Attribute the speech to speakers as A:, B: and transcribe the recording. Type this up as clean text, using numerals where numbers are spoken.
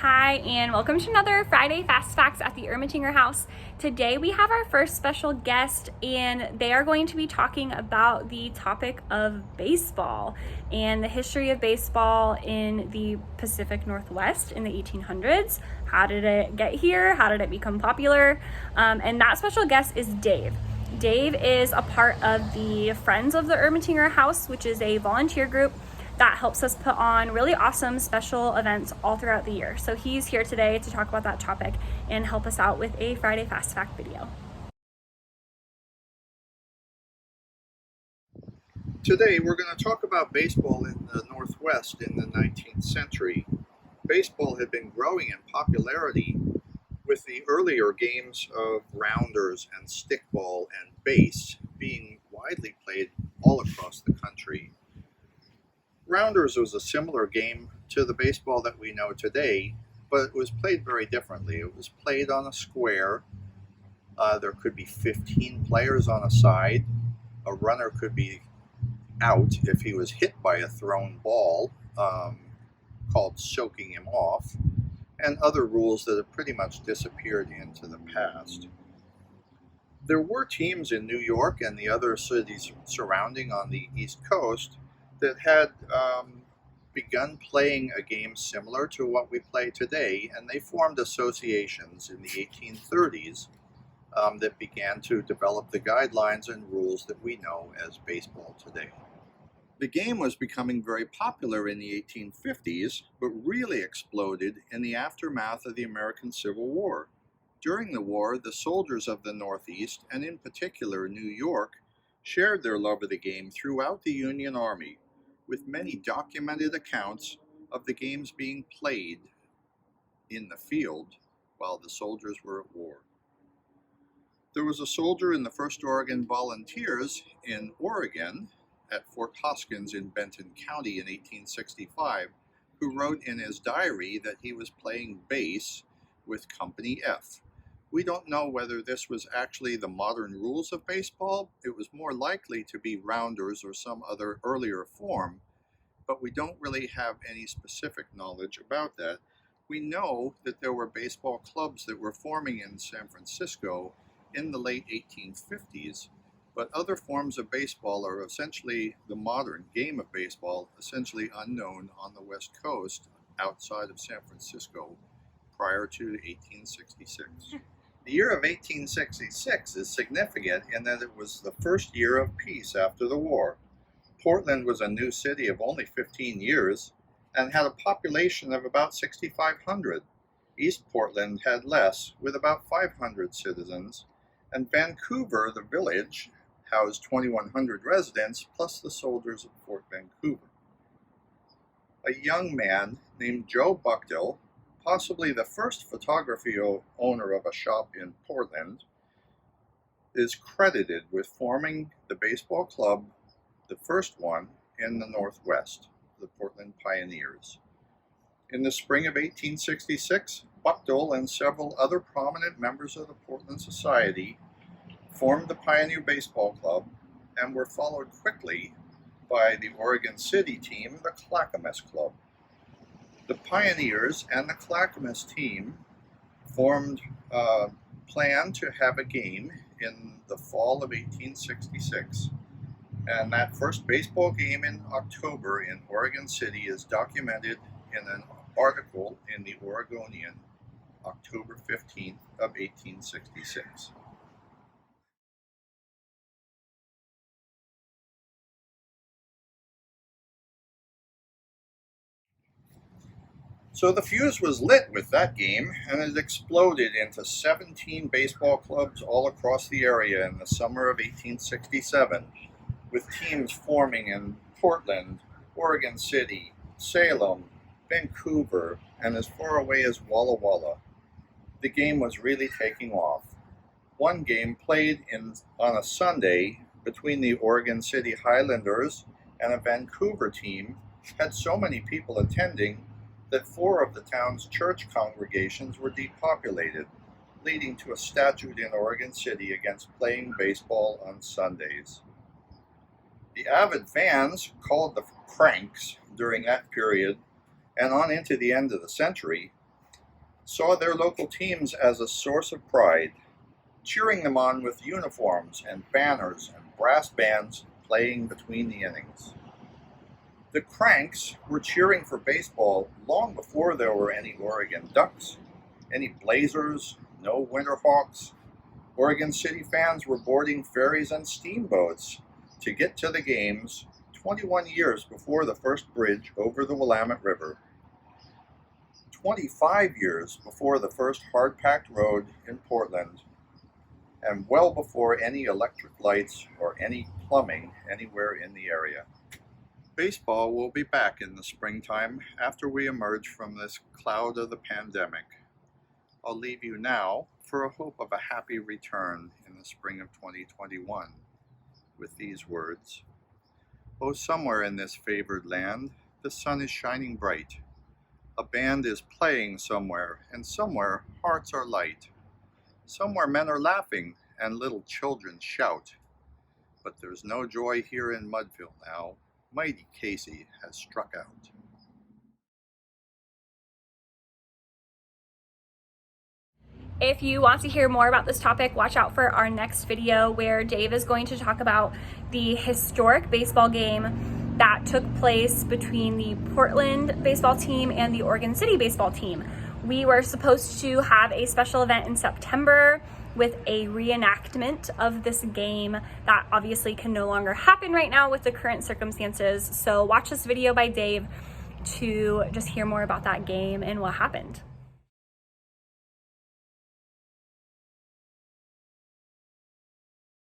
A: Hi, and welcome to another Friday Fast Facts at the Ermatinger House. Today we have our first special guest, and they are going to be talking about the topic of baseball and the history of baseball in the Pacific Northwest in the 1800s. How did it get here? How did it become popular? And that special guest is Dave. Dave is a part of the Friends of the Ermatinger House, which is a volunteer group that helps us put on really awesome special events all throughout the year. So he's here today to talk about that topic and help us out with a Friday Fast Fact video.
B: Today we're going to talk about baseball in the Northwest in the 19th century. Baseball had been growing in popularity with the earlier games of rounders and stickball and base being widely played all across the country. Rounders was a similar game to the baseball that we know today, but it was played very differently. It was played on a square. There could be 15 players on a side. A runner could be out if he was hit by a thrown ball, called soaking him off, and other rules that have pretty much disappeared into the past. There were teams in New York and the other cities surrounding on the East Coast that had begun playing a game similar to what we play today, and they formed associations in the 1830s that began to develop the guidelines and rules that we know as baseball today. The game was becoming very popular in the 1850s, but really exploded in the aftermath of the American Civil War. During the war, the soldiers of the Northeast, and in particular New York, shared their love of the game throughout the Union Army, with many documented accounts of the games being played in the field while the soldiers were at war. There was a soldier in the 1st Oregon Volunteers in Oregon at Fort Hoskins in Benton County in 1865, who wrote in his diary that he was playing base with Company F. We don't know whether this was actually the modern rules of baseball. It was more likely to be rounders or some other earlier form, but we don't really have any specific knowledge about that. We know that there were baseball clubs that were forming in San Francisco in the late 1850s, but other forms of baseball are essentially the modern game of baseball, essentially unknown on the West Coast outside of San Francisco prior to 1866. The year of 1866 is significant in that it was the first year of peace after the war. Portland was a new city of only 15 years and had a population of about 6,500. East Portland had less, with about 500 citizens, and Vancouver, the village, housed 2,100 residents plus the soldiers of Fort Vancouver. A young man named Joe Buckdill, possibly the first photography owner of a shop in Portland, is credited with forming the baseball club, the first one in the Northwest, the Portland Pioneers. In the spring of 1866, Buckdill and several other prominent members of the Portland Society formed the Pioneer Baseball Club and were followed quickly by the Oregon City team, the Clackamas Club. The Pioneers and the Clackamas team formed a plan to have a game in the fall of 1866, and that first baseball game in October in Oregon City is documented in an article in the Oregonian, October 15th of 1866. So the fuse was lit with that game, and it exploded into 17 baseball clubs all across the area in the summer of 1867, with teams forming in Portland, Oregon City, Salem, Vancouver, and as far away as Walla Walla. The game was really taking off. One game played on a Sunday between the Oregon City Highlanders and a Vancouver team had so many people attending that 4 of the town's church congregations were depopulated, leading to a statute in Oregon City against playing baseball on Sundays. The avid fans, called the Cranks during that period and on into the end of the century, saw their local teams as a source of pride, cheering them on with uniforms and banners and brass bands playing between the innings. The Cranks were cheering for baseball long before there were any Oregon Ducks, any Blazers, no Winterhawks. Oregon City fans were boarding ferries and steamboats to get to the games 21 years before the first bridge over the Willamette River, 25 years before the first hard-packed road in Portland, and well before any electric lights or any plumbing anywhere in the area. Baseball will be back in the springtime after we emerge from this cloud of the pandemic. I'll leave you now for a hope of a happy return in the spring of 2021 with these words. Oh, somewhere in this favored land, the sun is shining bright. A band is playing somewhere, and somewhere hearts are light. Somewhere men are laughing, and little children shout. But there's no joy here in Mudville now. Mighty Casey has struck out.
A: If you want to hear more about this topic, watch out for our next video where Dave is going to talk about the historic baseball game that took place between the Portland baseball team and the Oregon City baseball team. We were supposed to have a special event in September with a reenactment of this game. That obviously can no longer happen right now with the current circumstances. So watch this video by Dave to just hear more about that game and what happened.